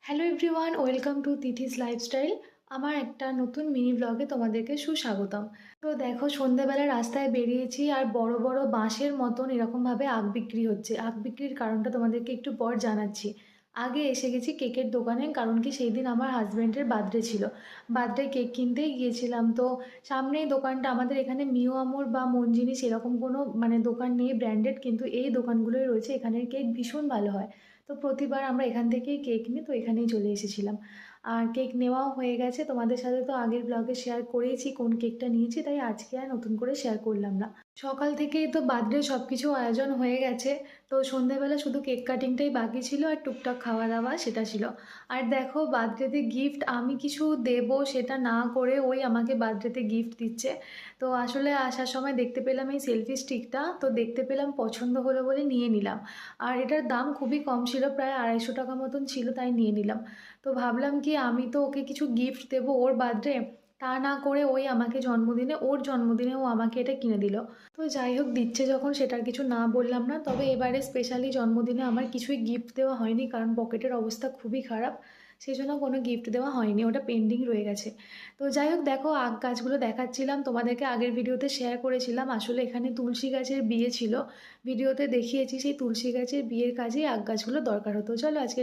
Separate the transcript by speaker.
Speaker 1: Hello everyone, welcome to তিথিস lifestyle. আমার একটা নতুন মিনি ব্লগে তোমাদেরকে সুস্বাগতম। তো দেখো, সন্ধ্যেবেলা রাস্তায় বেরিয়েছি আর বড় বড় বাঁশের মতন এরকমভাবে আখ বিক্রি হচ্ছে। আখ বিক্রির কারণটা তোমাদেরকে একটু পর জানাচ্ছি। আগে এসে গেছি কেকের দোকানে, কারণ কি সেই দিন আমার হাজব্যান্ডের বার্থডে ছিল। বার্থডে কেক কিনতেই গিয়েছিলাম। তো সামনেই দোকানটা, আমাদের এখানে মিও আমুর বা মন জিনিস এরকম কোনো দোকান নেই ব্র্যান্ডেড, কিন্তু এই দোকানগুলোই রয়েছে। এখানের কেক ভীষণ ভালো হয়। তো প্রতিবার আমরা এখান থেকেই কেক নিই, তো এখানেই চলে এসেছিলাম। আর কেক নেওয়াও হয়ে গেছে। তোমাদের সাথে তো আগের ব্লগে শেয়ার করেইছি কোন কেকটা নিয়েছি, তাই আজকে আর নতুন করে শেয়ার করলাম না। সকাল থেকেই তো বার্থডে সব কিছু আয়োজন হয়ে গেছে। তো সন্ধেবেলা শুধু কেক কাটিংটাই বাকি ছিল, আর টুকটাক খাওয়া দাওয়া সেটা ছিল। আর দেখো, বার্থডেতে গিফট আমি কিছু দেবো সেটা না করে ওই আমাকে বার্থডেতে গিফট দিচ্ছে। তো আসলে আসার সময় দেখতে পেলাম এই সেলফি স্টিকটা, তো দেখতে পেলাম পছন্দ হলো বলে নিয়ে নিলাম। আর এটার দাম খুবই কম ছিল, প্রায় 250 টাকা মতন ছিল, তাই নিয়ে নিলাম। তো ভাবলাম কি, আমি তো ওকে কিছু গিফট দেবো ওর বার্থডে, তা না করে ওই আমাকে জন্মদিনে, ওর জন্মদিনে ও আমাকে এটা কিনে দিল। তো যাই হোক, দিচ্ছে যখন সেটার কিছু না বললাম না। তবে এবারে স্পেশালি জন্মদিনে আমার কিছুই গিফট দেওয়া হয়নি, কারণ পকেটের অবস্থা খুবই খারাপ। সেই জন্য কোনো গিফট দেওয়া হয়নি, ওটা পেন্ডিং রয়ে গেছে। তো যাই হোক, দেখো আখ গাছগুলো দেখাচ্ছিলাম তোমাদেরকে, আগের ভিডিওতে শেয়ার করেছিলাম। আসলে এখানে তুলসী গাছের বিয়ে ছিল, ভিডিওতে দেখিয়েছি। সেই তুলসী গাছের বিয়ের কাজেই আখ গাছগুলো দরকার হতো। চলো আজকে